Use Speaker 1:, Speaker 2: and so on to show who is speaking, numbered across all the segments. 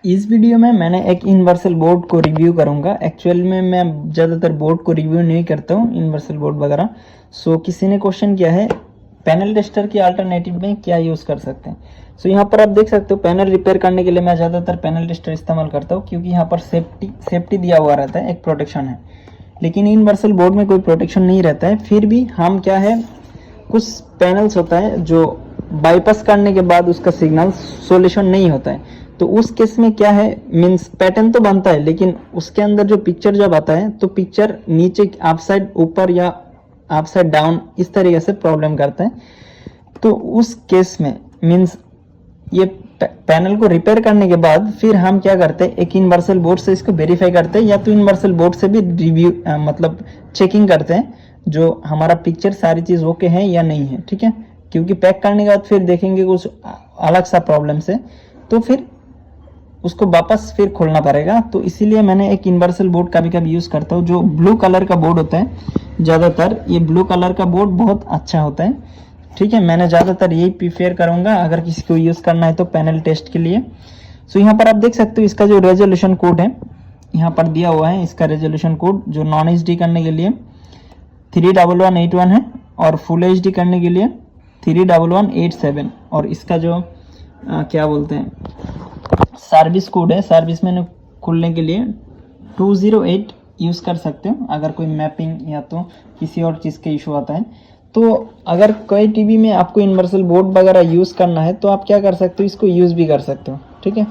Speaker 1: इस वीडियो में मैंने एक यूनिवर्सल बोर्ड को रिव्यू करूंगा। एक्चुअल में मैं ज़्यादातर बोर्ड को रिव्यू नहीं करता हूँ, यूनिवर्सल बोर्ड वगैरह। सो किसी ने क्वेश्चन किया है पैनल टेस्टर की अल्टरनेटिव में क्या यूज़ कर सकते हैं। सो यहाँ पर आप देख सकते हो पैनल रिपेयर करने के लिए मैं ज़्यादातर पैनल टेस्टर इस्तेमाल करता हूँ, क्योंकि यहाँ पर सेफ्टी दिया हुआ रहता है, एक प्रोटेक्शन है। लेकिन यूनिवर्सल बोर्ड में कोई प्रोटेक्शन नहीं रहता है। फिर भी हम क्या है, कुछ पैनल्स होता है जो बाईपास करने के बाद उसका सिग्नल सोल्यूशन नहीं होता है। तो उस केस में क्या है, मीन्स पैटर्न तो बनता है लेकिन उसके अंदर जो पिक्चर जब आता है तो पिक्चर नीचे अप साइड ऊपर या अप साइड डाउन इस तरीके से प्रॉब्लम करता है। तो उस केस में मीन्स ये पैनल को रिपेयर करने के बाद फिर हम क्या करते हैं, एक यूनिवर्सल बोर्ड से इसको वेरीफाई करते हैं, या तो यूनिवर्सल बोर्ड से भी रिव्यू मतलब चेकिंग करते हैं जो हमारा पिक्चर सारी चीज़ ओके है या नहीं है। ठीक है, क्योंकि पैक करने के बाद फिर देखेंगे कुछ अलग सा प्रॉब्लम से, तो फिर उसको वापस फिर खोलना पड़ेगा। तो इसीलिए मैंने एक यूनिवर्सल बोर्ड कभी कभी यूज़ करता हूँ, जो ब्लू कलर का बोर्ड होता है। ज़्यादातर ये ब्लू कलर का बोर्ड बहुत अच्छा होता है। ठीक है, मैंने ज़्यादातर यही प्रीफेयर करूँगा अगर किसी को यूज़ करना है तो पैनल टेस्ट के लिए। सो यहाँ पर आप देख सकते हो इसका जो रेजोल्यूशन कोड है यहाँ पर दिया हुआ है। इसका रेजोल्यूशन कोड जो नॉन HD करने के लिए 31181 है और फुल HD करने के लिए 31187, और इसका जो क्या बोलते हैं सर्विस कोड है, सर्विस मेनू खुलने के लिए 208 यूज़ कर सकते हो अगर कोई मैपिंग या तो किसी और चीज़ का इशू आता है। तो अगर कोई टीवी में आपको यूनिवर्सल बोर्ड वगैरह यूज़ करना है तो आप क्या कर सकते हो, इसको यूज़ भी कर सकते हो। ठीक है,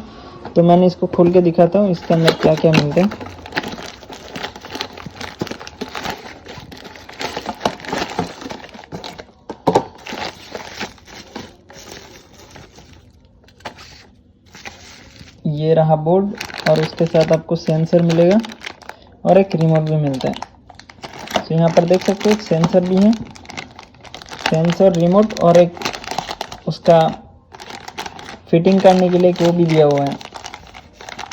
Speaker 1: तो मैंने इसको खोल के दिखाता हूँ इसके अंदर क्या क्या मिलता है। ये रहा बोर्ड और उसके साथ आपको सेंसर मिलेगा और एक रिमोट भी मिलता है। तो यहाँ पर देख सकते हो एक सेंसर भी है, सेंसर रिमोट, और एक उसका फिटिंग करने के लिए वो भी दिया हुआ है।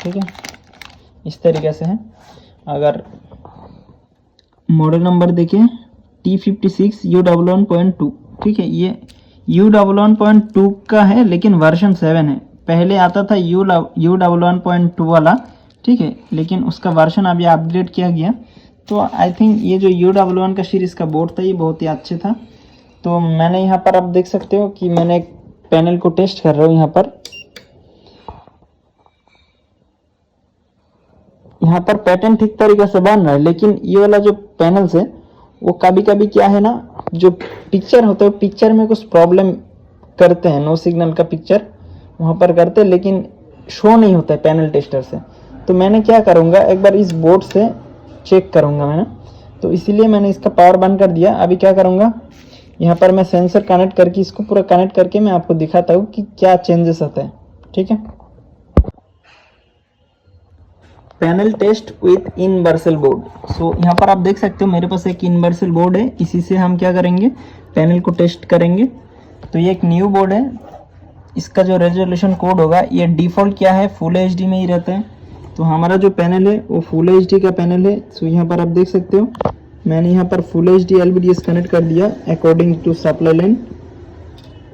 Speaker 1: ठीक है, इस तरीके से है। अगर मॉडल नंबर देखें T56 U11.2, ठीक है, ये U11.2 का है लेकिन वर्जन 7 है। पहले आता था U11.2 वाला, ठीक है, लेकिन उसका वर्जन अभी अपग्रेड किया गया। तो आई थिंक ये जो U11 का सीरीज़ का बोर्ड था ये बहुत ही अच्छे था। तो मैंने यहाँ पर आप देख सकते हो कि मैंने एक पैनल को टेस्ट कर रहा हूँ। यहाँ पर पैटर्न ठीक तरीके से बन रहा है, लेकिन ये वाला जो पैनल्स है वो कभी कभी क्या है ना, जो पिक्चर होता है पिक्चर में कुछ प्रॉब्लम करते हैं। नो सिग्नल का पिक्चर वहाँ पर करते हैं लेकिन शो नहीं होता है पैनल टेस्टर से। तो मैंने क्या करूँगा, एक बार इस बोर्ड से चेक करूँगा मैंने, तो इसीलिए मैंने इसका पावर बंद कर दिया। अभी क्या करूँगा, यहाँ पर मैं सेंसर कनेक्ट करके इसको पूरा कनेक्ट करके मैं आपको दिखाता हूँ कि क्या चेंजेस आता है। ठीक है, panel test with universal board. So यहाँ पर आप देख सकते हो मेरे पास एक यूनिवर्सल बोर्ड है, इसी से हम क्या करेंगे, पैनल को टेस्ट करेंगे। तो ये एक न्यू बोर्ड है, इसका जो रेजोल्यूशन कोड होगा ये डिफ़ॉल्ट क्या है फुल HD में ही रहता है। तो हमारा जो पैनल है वो फुल HD का पैनल है। सो यहाँ पर आप देख सकते हो मैंने यहाँ पर फुल HD LVDS कनेक्ट कर दिया अकॉर्डिंग टू सप्लाई लाइन,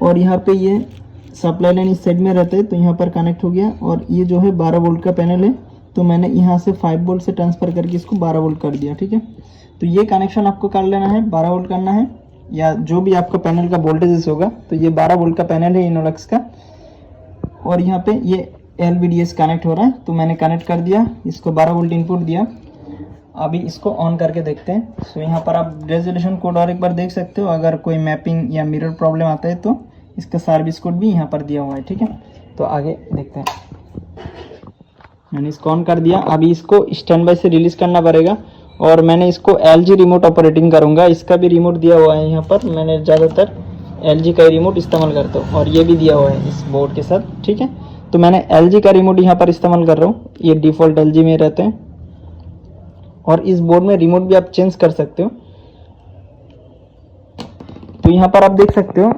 Speaker 1: और यहाँ पे ये सप्लाई लाइन इस साइड में रहता है तो यहाँ पर कनेक्ट हो गया। और ये जो है 12 वोल्ट का पैनल है, तो मैंने यहाँ से 5 वोल्ट से ट्रांसफ़र करके इसको 12 वोल्ट कर दिया। ठीक है, तो ये कनेक्शन आपको कर लेना है, 12 वोल्ट करना है, या जो भी आपका पैनल का वोल्टेज होगा। तो ये 12 वोल्ट का पैनल है इनोलक्स का, और यहाँ पे ये LVDS कनेक्ट हो रहा है। तो मैंने कनेक्ट कर दिया, इसको 12 वोल्ट इनपुट दिया। अभी इसको ऑन करके देखते हैं। सो यहाँ पर आप रेजोल्यूशन कोड और एक बार देख सकते हो। अगर कोई मैपिंग या मिरर प्रॉब्लम आता है तो इसका सर्विस कोड भी यहाँ पर दिया हुआ है। ठीक है, तो आगे देखते हैं। मैंने इसको ऑन कर दिया। अभी इसको स्टैंड बाय से रिलीज़ करना पड़ेगा, और मैंने इसको LG रिमोट ऑपरेटिंग करूँगा। इसका भी रिमोट दिया हुआ है यहाँ पर, मैंने ज़्यादातर LG का रिमोट इस्तेमाल करता हूँ, और ये भी दिया हुआ है इस बोर्ड के साथ। ठीक है, तो मैंने LG का रिमोट यहाँ पर इस्तेमाल कर रहा हूँ, ये डिफ़ॉल्ट LG में रहते हैं। और इस बोर्ड में रिमोट भी आप चेंज कर सकते हो। तो यहाँ पर आप देख सकते हो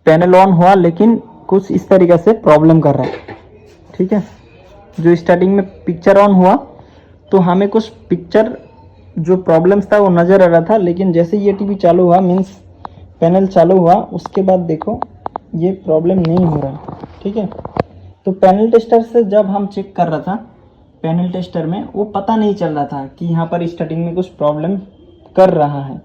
Speaker 1: पैनल ऑन हुआ लेकिन कुछ इस तरीके से प्रॉब्लम कर रहा है। ठीक है, जो स्टार्टिंग में पिक्चर ऑन हुआ तो हमें कुछ पिक्चर जो प्रॉब्लम्स था वो नज़र आ रहा था, लेकिन जैसे ये टीवी चालू हुआ, मीन्स पैनल चालू हुआ, उसके बाद देखो ये प्रॉब्लम नहीं हो रहा। ठीक है, तो पैनल टेस्टर से जब हम चेक कर रहा था पैनल टेस्टर में, वो पता नहीं चल रहा था कि यहाँ पर स्टार्टिंग में कुछ प्रॉब्लम कर रहा है।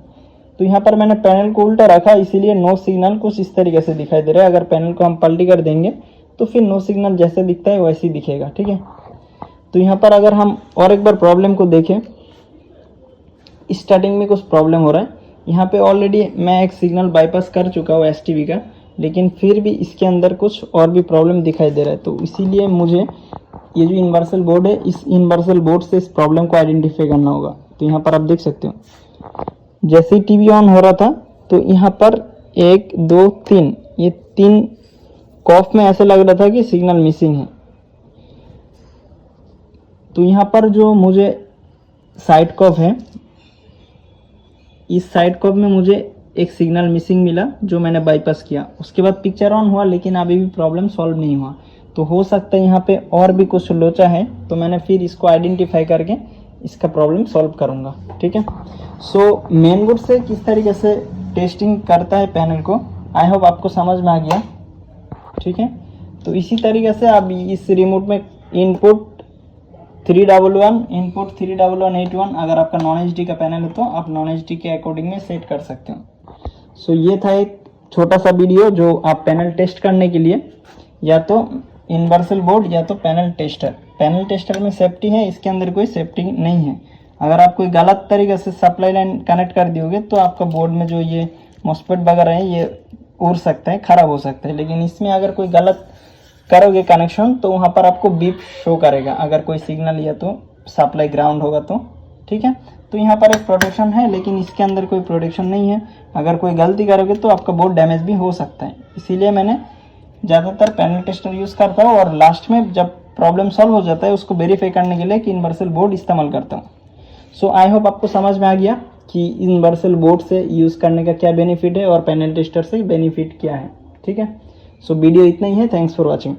Speaker 1: तो यहाँ पर मैंने पैनल को उल्टा रखा, इसीलिए नो सिग्नल कुछ इस तरीके से दिखाई दे रहा है। अगर पैनल को हम पलटी कर देंगे तो फिर नो सिग्नल जैसे दिखता है वैसे ही दिखेगा, ठीक है। तो यहाँ पर अगर हम और एक बार प्रॉब्लम को देखें, स्टार्टिंग में कुछ प्रॉब्लम हो रहा है। यहाँ पे ऑलरेडी मैं एक सिग्नल बाईपास कर चुका हूँ STB का, लेकिन फिर भी इसके अंदर कुछ और भी प्रॉब्लम दिखाई दे रहा है। तो इसीलिए मुझे ये जो यूनिवर्सल बोर्ड है, इस यूनिवर्सल बोर्ड से इस प्रॉब्लम को आइडेंटिफाई करना होगा। तो यहाँ पर आप देख सकते हो, जैसे ही टीवी ऑन हो रहा था तो यहाँ पर 1 2 3 ये 3 कॉफ में ऐसे लग रहा था कि सिग्नल मिसिंग है। तो यहाँ पर जो मुझे साइड कॉफ है, इस साइड कॉफ में मुझे एक सिग्नल मिसिंग मिला जो मैंने बाईपास किया। उसके बाद पिक्चर ऑन हुआ, लेकिन अभी भी प्रॉब्लम सॉल्व नहीं हुआ। तो हो सकता है यहाँ पे और भी कुछ लोचा है, तो मैंने फिर इसको आइडेंटिफाई करके इसका प्रॉब्लम सॉल्व करूँगा, ठीक है। सो मेन बोर्ड से किस तरीके से टेस्टिंग करता है पैनल को, आई होप आपको समझ में आ गया, ठीक है। तो इसी तरीके से आप इस रिमोट में इनपुट 311 इनपुट 31181, अगर आपका नॉन HD का पैनल है तो आप नॉन HD के अकॉर्डिंग में सेट कर सकते हो। सो ये था एक छोटा सा वीडियो जो आप पैनल टेस्ट करने के लिए या तो यूनिवर्सल बोर्ड या तो पैनल टेस्टर में सेफ्टी है, इसके अंदर कोई सेफ्टी नहीं है। अगर आप कोई गलत तरीके से सप्लाई लाइन कनेक्ट कर दियोगे तो आपका बोर्ड में जो ये मॉस्फेट वगैरह है ये उड़ सकता है, खराब हो सकता है। लेकिन इसमें अगर कोई गलत करोगे कनेक्शन तो वहाँ पर आपको बीप शो करेगा, अगर कोई सिग्नल या तो सप्लाई ग्राउंड होगा तो, ठीक है। तो यहाँ पर एक प्रोटेक्शन है, लेकिन इसके अंदर कोई प्रोटेक्शन नहीं है। अगर कोई गलती करोगे तो आपका बोर्ड डैमेज भी हो सकता है। इसीलिए मैंने ज़्यादातर पैनल टेस्टर यूज़ करता हूँ और लास्ट में जब प्रॉब्लम सॉल्व हो जाता है उसको वेरीफाई करने के लिए कि यूनिवर्सल बोर्ड इस्तेमाल करता हूँ। सो आई होप आपको समझ में आ गया कि यूनिवर्सल बोर्ड से यूज़ करने का क्या बेनिफिट है और पैनल टेस्टर से बेनिफिट क्या है, ठीक है। सो वीडियो इतना ही है। Thanks for watching.